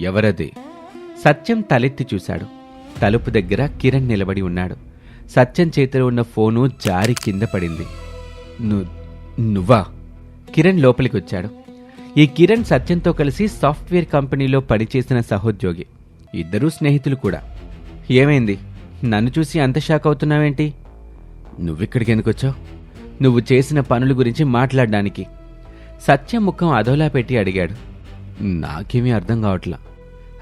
ఎవరది? సత్యం తలెత్తి చూశాడు. తలుపు దగ్గర కిరణ్ నిలబడి ఉన్నాడు. సత్యం చేతిలో ఉన్న ఫోను జారి కింద పడింది. నువ్వా? కిరణ్ లోపలికొచ్చాడు. ఈ కిరణ్ సత్యంతో కలిసి సాఫ్ట్వేర్ కంపెనీలో పనిచేసిన సహోద్యోగి. ఇద్దరూ స్నేహితులు కూడా. ఏమైంది? నన్ను చూసి అంత షాక్ అవుతున్నావేంటి? నువ్విక్కడికి ఎందుకొచ్చావు? నువ్వు చేసిన పనుల గురించి మాట్లాడడానికి. సత్యం ముఖం అదోలా పెట్టి అడిగాడు. నాకేమీ అర్థం కావట్లా.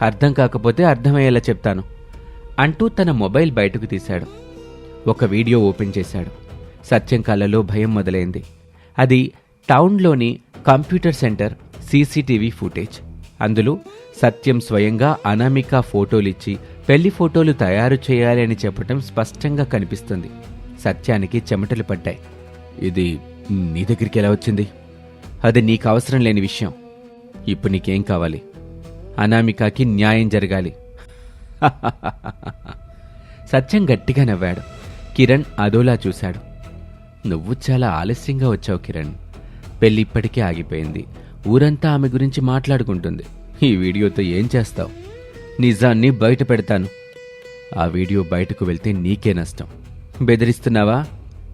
అర్థం కాకపోతే అర్థమయ్యేలా చెప్తాను అంటూ తన మొబైల్ బయటకు తీశాడు. ఒక వీడియో ఓపెన్ చేశాడు. సత్యం కళ్ళలో భయం మొదలైంది. అది టౌన్లోని కంప్యూటర్ సెంటర్ సీసీటీవీ ఫుటేజ్. అందులో సత్యం స్వయంగా అనామిక ఫోటోలిచ్చి పెళ్లి ఫోటోలు తయారు చేయాలి అని చెప్పటం స్పష్టంగా కనిపిస్తుంది. సత్యానికి చెమటలు పడ్డాయి. ఇది నీ దగ్గరికి ఎలా వచ్చింది? అది నీకు అవసరం లేని విషయం. ఇప్పుడు నీకేం కావాలి? అనామికకి న్యాయం జరగాలి. సత్యం గట్టిగా నవ్వాడు. కిరణ్ అదోలా చూశాడు. నువ్వు చాలా ఆలస్యంగా వచ్చావు కిరణ్. పెళ్లి ఇప్పటికే ఆగిపోయింది. ఊరంతా ఆమె గురించి మాట్లాడుకుంటుంది. ఈ వీడియోతో ఏం చేస్తావు? నిజాన్ని బయట పెడతాను. ఆ వీడియో బయటకు వెళ్తే నీకే నష్టం. బెదిరిస్తున్నావా?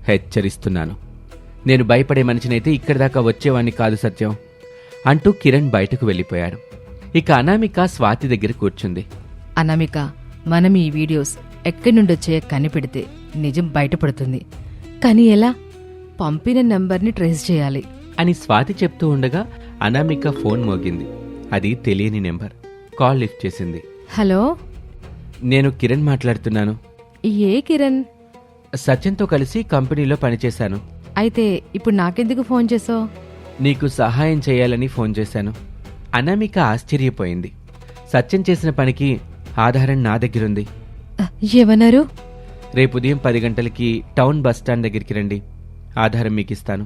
హెచ్చరిస్తున్నాను. నేను భయపడే మనిషినైతే ఇక్కడి దాకా వచ్చేవాణ్ణి కాదు సత్యం అంటూ కిరణ్ బయటకు వెళ్ళిపోయాడు. ఇక అనామిక స్వాతి దగ్గర కూర్చుంది. అనామిక, మనం ఈ వీడియోస్ ఎక్కడి నుండొచ్చాయో కనిపెడితే నిజం బయటపడుతుంది. కానీ ఎలా? పంపిన నంబర్ని ట్రేస్ చేయాలి అని స్వాతి చెప్తూ ఉండగా అనామిక ఫోన్ మోగింది. అది తెలియని నెంబర్. కాల్ లిఫ్ట్ చేసింది. హలో, నేను కిరణ్ మాట్లాడుతున్నాను. ఏ కిరణ్? సత్యంతో కలిసి కంపెనీలో పనిచేశాను. అయితే ఇప్పుడు నాకెందుకు ఫోన్ చేసావు? నీకు సహాయం చేయాలని ఫోన్ చేశాను. అనామిక ఆశ్చర్యపోయింది. సత్యం చేసిన పనికి ఆధారం నా దగ్గరుంది. ఏమన్నారు? రేపు ఉదయం 10 గంటలకి టౌన్ బస్టాండ్ దగ్గరికి రండి. ఆధారం మీకిస్తాను.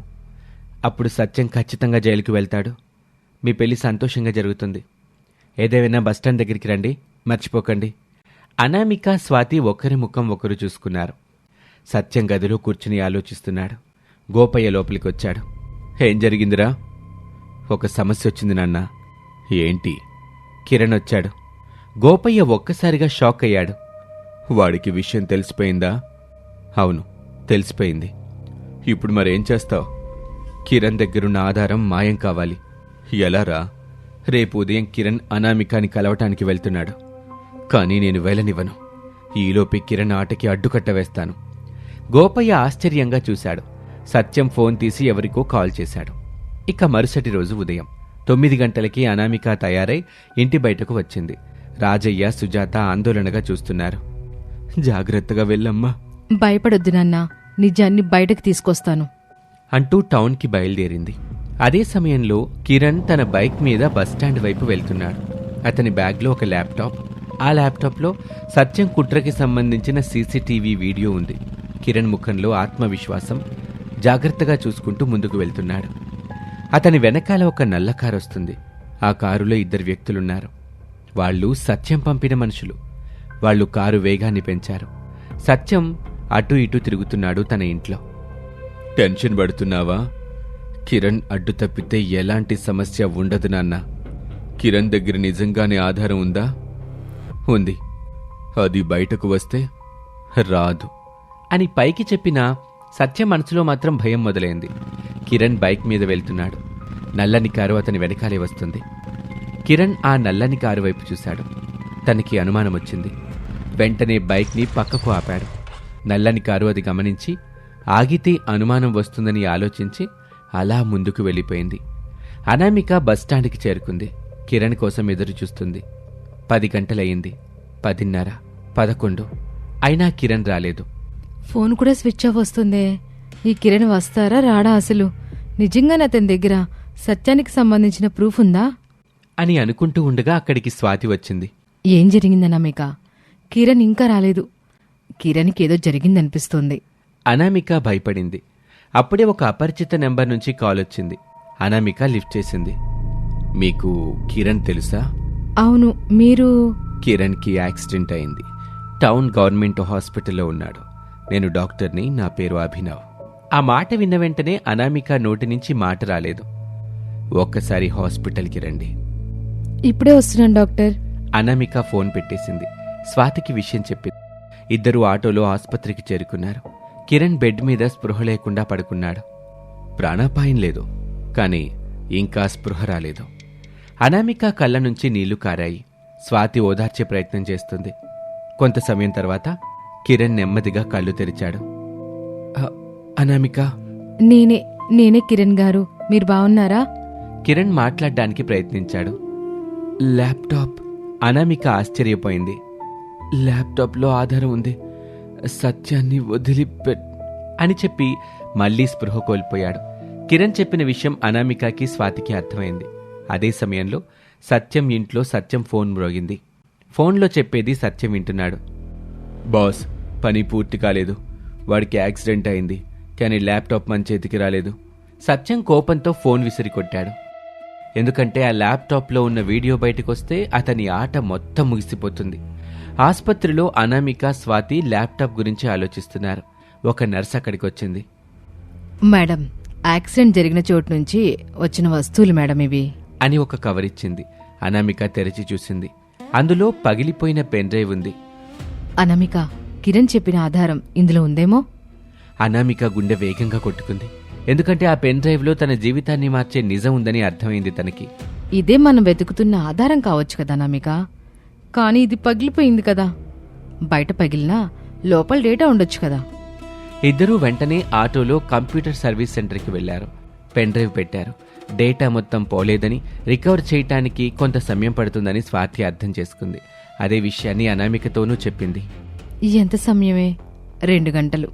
అప్పుడు సత్యం ఖచ్చితంగా జైలుకు వెళ్తాడు. మీ పెళ్లి సంతోషంగా జరుగుతుంది. ఏదేమైనా బస్టాండ్ దగ్గరికి రండి, మర్చిపోకండి. అనామిక స్వాతి ఒకరి ముఖం ఒకరు చూసుకున్నారు. సత్యం గదిలో కూర్చుని ఆలోచిస్తున్నాడు. గోపయ్య లోపలికొచ్చాడు. ఏం జరిగిందిరా? ఒక సమస్య వచ్చింది నాన్న. ఏంటి? కిరణ్ వచ్చాడు. గోపయ్య ఒక్కసారిగా షాక్ అయ్యాడు. వాడికి విషయం తెలిసిపోయిందా? అవును, తెలిసిపోయింది. ఇప్పుడు మరేం చేస్తావు? కిరణ్ దగ్గరున్న ఆధారం మాయం కావాలి. ఎలారా? రేపు ఉదయం కిరణ్ అనామికాని కలవటానికి వెళ్తున్నాడు. కానీ నేను వెళ్ళనివ్వను. ఈలోపే కిరణ్ ఆటకి అడ్డుకట్ట వేస్తాను. గోపయ్య ఆశ్చర్యంగా చూశాడు. సత్యం ఫోన్ తీసి ఎవరికో కాల్ చేశాడు. ఇక మరుసటి రోజు ఉదయం 9 గంటలకి అనామిక తయారై ఇంటి బయటకు వచ్చింది. రాజయ్య, సుజాత ఆందోళనగా చూస్తున్నారు. జాగ్రత్తగా వెళ్ళమ్మా. భయపడొద్దు నాన్నా, నిజాన్ని బయటకు తీసుకొస్తాను అంటూ టౌన్కి బయలుదేరింది. అదే సమయంలో కిరణ్ తన బైక్ మీద బస్టాండ్ వైపు వెళ్తున్నాడు. అతని బ్యాగ్లో ఒక ల్యాప్టాప్. ఆ ల్యాప్టాప్లో సత్యం కుట్రకి సంబంధించిన సీసీటీవీ వీడియో ఉంది. కిరణ్ ముఖంలో ఆత్మవిశ్వాసం. జాగ్రత్తగా చూసుకుంటూ ముందుకు వెళ్తున్నాడు. అతని వెనకాల ఒక నల్ల కారు వస్తుంది. ఆ కారులో 2 వ్యక్తులున్నారు. వాళ్ళు సత్యం పంపిన మనుషులు. వాళ్ళు కారు వేగాన్ని పెంచారు. సత్యం అటూ ఇటూ తిరుగుతున్నాడు తన ఇంట్లో. టెన్షన్ పడుతున్నావా? కిరణ్ అడ్డు తప్పితే ఎలాంటి సమస్య ఉండదు నాన్న. కిరణ్ దగ్గర నిజంగానే ఆధారం ఉందా? ఉంది. అది బయటకు వస్తే రాదు అని పైకి చెప్పినా సత్యం మనసులో మాత్రం భయం మొదలైంది. కిరణ్ బైక్ మీద వెళ్తున్నాడు. నల్లని కారు అతని వెనకాలే వస్తుంది. కిరణ్ ఆ నల్లని కారు వైపు చూశాడు. తనకి అనుమానం వచ్చింది. వెంటనే బైక్ని పక్కకు ఆపాడు. నల్లని కారు అది గమనించి ఆగితే అనుమానం వస్తుందని ఆలోచించి అలా ముందుకు వెళ్ళిపోయింది. అనామిక బస్టాండ్కి చేరుకుంది. కిరణ్ కోసం ఎదురు చూస్తుంది. 10 గంటలయ్యింది. 10:30, 11 అయినా కిరణ్ రాలేదు. ఫోన్ కూడా స్విచ్ ఆఫ్ వస్తుందే. ఈ కిరణ్ వస్తారా రాడా? అసలు నిజంగానే అతని దగ్గర సత్యానికి సంబంధించిన ప్రూఫ్ ఉందా అని అనుకుంటూ ఉండగా అక్కడికి స్వాతి వచ్చింది. ఏం జరిగిందనామిక? కిరణ్ ఇంకా రాలేదు. కిరణ్కి ఏదో జరిగిందనిపిస్తోంది. అనామిక భయపడింది. అప్పుడే ఒక అపరిచిత నెంబర్ నుంచి కాల్ వచ్చింది. అనామిక లిఫ్ట్ చేసింది. మీకు కిరణ్ తెలుసా? అవును. మీరు? కిరణ్కి యాక్సిడెంట్ అయింది. టౌన్ గవర్నమెంట్ హాస్పిటల్లో ఉన్నాడు. నేను డాక్టర్ని. నా పేరు అభినవ్. ఆ మాట విన్న వెంటనే అనామిక నోటి నుంచి మాట రాలేదు. ఒక్కసారి హాస్పిటల్కి రండి. ఇప్పుడే వస్తున్నాను డాక్టర్. అనామిక ఫోన్ పెట్టేసింది. స్వాతికి విషయం చెప్పింది. ఇద్దరూ ఆటోలో ఆసుపత్రికి చేరుకున్నారు. కిరణ్ బెడ్ మీద స్పృహ లేకుండా పడుకున్నాడు. ప్రాణాపాయం లేదు, కానీ ఇంకా స్పృహ రాలేదు. అనామిక కళ్ళ నుంచి నీళ్లు కారాయి. స్వాతి ఓదార్చే ప్రయత్నం చేస్తుంది. కొంత సమయం తర్వాత కిరణ్ నెమ్మదిగా కళ్ళు తెరిచాడు. అనామిక. నేనే కిరణ్ గారు, మీరు బాగున్నారా? కిరణ్ మాట్లాడడానికి ప్రయత్నించాడు. ల్యాప్టాప్. అనామిక ఆశ్చర్యపోయింది. ల్యాప్టాప్లో ఆధారం ఉంది, సత్యాన్ని అని చెప్పి మళ్లీ స్పృహ కోల్పోయాడు. కిరణ్ చెప్పిన విషయం అనామికకి స్వాతికి అర్థమైంది. అదే సమయంలో సత్యం ఇంట్లో సత్యం ఫోన్ మ్రోగింది. ఫోన్లో చెప్పేది సత్యం వింటున్నాడు. బాస్, పని పూర్తి కాలేదు. వాడికి యాక్సిడెంట్ అయింది, కానీ ల్యాప్టాప్ మన చేతికి రాలేదు. సత్యం కోపంతో ఫోన్ విసిరికొట్టాడు. ఎందుకంటే ఆ ల్యాప్టాప్లో ఉన్న వీడియో బయటకొస్తే అతని ఆట మొత్తం ముగిసిపోతుంది. ఆసుపత్రిలో అనామిక, స్వాతి ల్యాప్టాప్ గురించి ఆలోచిస్తున్నారు. ఒక నర్స్ అక్కడికి వచ్చింది. మేడం, యాక్సిడెంట్ జరిగిన చోటు నుంచి వచ్చిన వస్తువులు మేడం ఇవి అని ఒక కవర్ ఇచ్చింది. అనామిక తెరిచి చూసింది. అందులో పగిలిపోయిన పెన్ డ్రైవ్ ఉంది. అనామిక, కిరణ్ చెప్పిన ఆధారం ఇందులో ఉందేమో? అనామిక గుండె వేగంగా కొట్టుకుంది. ఎందుకంటే ఆ పెన్ డ్రైవ్లో తన జీవితాన్ని మార్చే నిజం ఉందని అర్థమైంది తనకి. ఇదే మనం వెతుకుతున్న ఆధారం కావచ్చు కదా అనామిక, కానీ ఇది పగిలిపోయింది కదా. బయట పగిలినా లోపల డేటా ఉండొచ్చు కదా. ఇద్దరూ వెంటనే ఆటోలో కంప్యూటర్ సర్వీస్ సెంటర్కి వెళ్లారు. పెన్ డ్రైవ్ పెట్టారు. డేటా మొత్తం పోలేదని, రికవర్ చేయటానికి కొంత సమయం పడుతుందని స్వాతి అర్థం చేసుకుంది. అదే విషయాన్ని అనామికతోనూ చెప్పింది. ఎంత సమయమే? 2 గంటలు.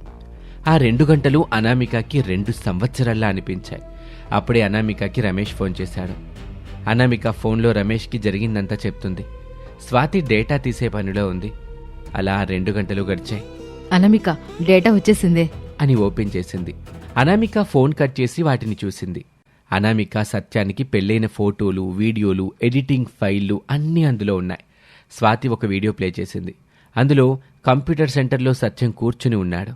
ఆ 2 గంటలు అనామికకి 2 సంవత్సరాల్లా అనిపించాయి. అప్పుడే అనామికకి రమేష్ ఫోన్ చేశాడు. అనామిక ఫోన్లో రమేష్కి జరిగిందంతా చెప్తుంది. స్వాతి డేటా తీసే పనిలో ఉంది. అలా 2 గంటలు గడిచాయి. అనామిక, డేటా వచ్చేసిందే అని ఓపెన్ చేసింది. అనామిక ఫోన్ కట్ చేసి వాటిని చూసింది. అనామిక సత్యానికి పెళ్లైన ఫోటోలు, వీడియోలు, ఎడిటింగ్ ఫైళ్లు అన్నీ అందులో ఉన్నాయి. స్వాతి ఒక వీడియో ప్లే చేసింది. అందులో కంప్యూటర్ సెంటర్లో సత్యం కూర్చుని ఉన్నాడు.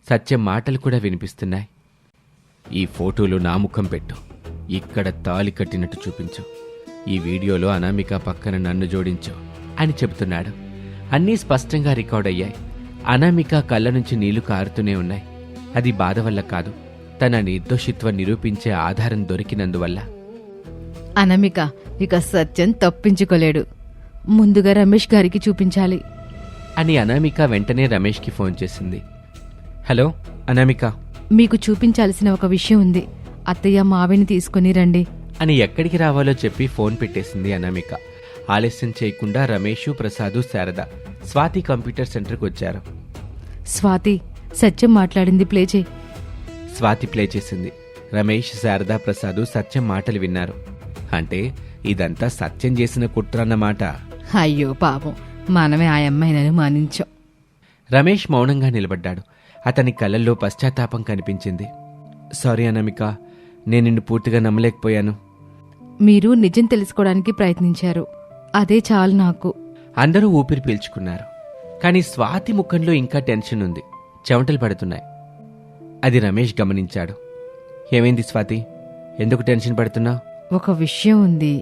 సత్యం మాటలు కూడా వినిపిస్తున్నాయి. ఈ ఫోటోలో నా ముఖం పెట్టు, ఇక్కడ తాళి కట్టినట్టు చూపించు, ఈ వీడియోలో అనామిక పక్కన నన్ను జోడించు అని చెబుతున్నాడు. అన్నీ స్పష్టంగా రికార్డ్ అయ్యాయి. అనామిక కళ్ళ నుంచి నీళ్లు కారుతూనే ఉన్నాయి. అది బాధ వల్ల కాదు, తన నిర్దోషిత్వం నిరూపించే ఆధారం దొరికినందువల్ల. అనామిక, ఇక సత్యం తప్పించుకోలేడు. ముందుగా రమేష్ గారికి చూపించాలి అని అనామిక వెంటనే రమేష్కి ఫోన్ చేసింది. హలో అనామిక, మీకు చూపించాల్సిన ఒక విషయం ఉంది. అత్తయ్య మావిని తీసుకుని రండి అని ఎక్కడికి రావాలో చెప్పి ఫోన్ పెట్టేసింది అనామిక. ఆలస్యం చేయకుండా రమేషు, ప్రసాదు, శారద స్వాతి కంప్యూటర్ సెంటర్కి వచ్చారు. స్వాతి, సత్యం మాట్లాడింది ప్లే చేయి. స్వాతి ప్లే చేసింది. రమేష్, శారద, ప్రసాదు సత్యం మాటలు విన్నారు. అంటే ఇదంతా సత్యం చేసిన కుట్ర అన్నమాట. అయ్యో పాపం, మనమే ఆ అమ్మాయిని అనుమానించాం. రమేష్ మౌనంగా నిలబడ్డాడు. అతని కళ్ళల్లో పశ్చాత్తాపం కనిపించింది. సారీ అనామిక, నేను నిన్ను పూర్తిగా నమ్మలేకపోయాను. మీరు నిజం తెలుసుకోవడానికి ప్రయత్నించారు, అదే చాలు నాకు. అందరూ ఊపిరి పీల్చుకున్నారు. కానీ స్వాతి ముఖంలో ఇంకా టెన్షన్ ఉంది. చెమటలు పడుతున్నాయి. అది రమేష్ గమనించాడు. ఏమైంది స్వాతి, ఎందుకు టెన్షన్ పడుతున్నావు? ఒక విషయం ఉంది.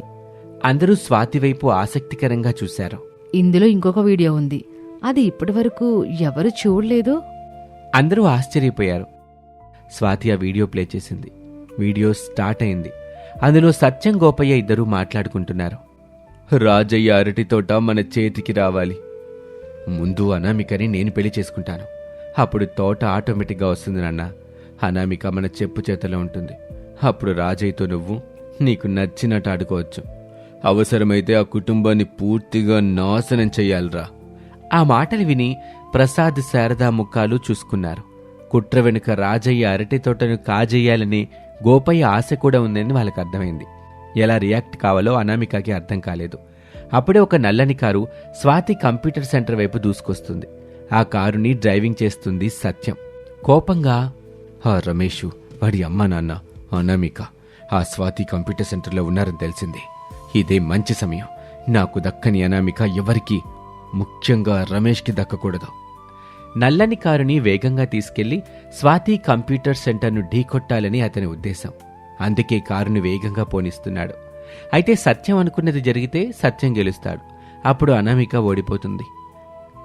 అందరూ స్వాతి వైపు ఆసక్తికరంగా చూశారు. ఇందులో ఇంకొక వీడియో ఉంది, అది ఇప్పటివరకు ఎవరు చూడలేదు. అందరూ ఆశ్చర్యపోయారు. స్వాతి ఆ వీడియో ప్లే చేసింది. వీడియో స్టార్ట్ అయింది. అందులో సత్యం, గోపయ్య ఇద్దరూ మాట్లాడుకుంటున్నారు. రాజయ్య అరటి తోట మన చేతికి రావాలి. ముందు అనామికని నేను పెళ్లి చేసుకుంటాను, అప్పుడు తోట ఆటోమేటిక్గా వస్తుంది నాన్న. అనామిక మన చెప్పు చేతలో ఉంటుంది. అప్పుడు రాజయ్యతో నువ్వు నీకు నచ్చినట్టు ఆడుకోవచ్చు. అవసరమైతే ఆ కుటుంబాన్ని పూర్తిగా నాశనం చెయ్యాలిరా. ఆ మాటలు విని ప్రసాద్, శారద ముఖాలు చూసుకున్నారు. కుట్ర వెనుక రాజయ్య అరటి తోటను కాజేయాలని గోపయ్య ఆశ కూడా ఉందని వాళ్ళకి అర్థమైంది. ఎలా రియాక్ట్ కావాలో అనామికకి అర్థం కాలేదు. అప్పుడే ఒక నల్లని కారు స్వాతి కంప్యూటర్ సెంటర్ వైపు దూసుకొస్తుంది. ఆ కారుని డ్రైవింగ్ చేస్తుంది సత్యం. కోపంగా, ఆ రమేషు, వాడి అమ్మా నాన్న, అనామిక ఆ స్వాతి కంప్యూటర్ సెంటర్లో ఉన్నారని తెలిసింది. ఇదే మంచి సమయం. నాకు దక్కని అనామిక ఎవరికి, ముఖ్యంగా రమేష్కి దక్కకూడదు. నల్లని కారుని వేగంగా తీసుకెళ్లి స్వాతి కంప్యూటర్ సెంటర్ను ఢీకొట్టాలని అతని ఉద్దేశం. అందుకే కారును వేగంగా పోనిస్తున్నాడు. అయితే సత్యం అనుకున్నది జరిగితే సత్యం గెలుస్తాడు. అప్పుడు అనామిక ఓడిపోతుంది.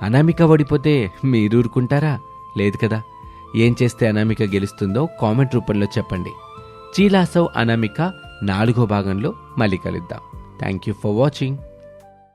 అనామిక ఓడిపోతే మీరు ఊరుకుంటారా? లేదు కదా. ఏం చేస్తే అనామిక గెలుస్తుందో కామెంట్ రూపంలో చెప్పండి. చీలాసవ్ అనామిక 4వ భాగంలో మళ్ళీ కలుద్దాం. Thank you for watching.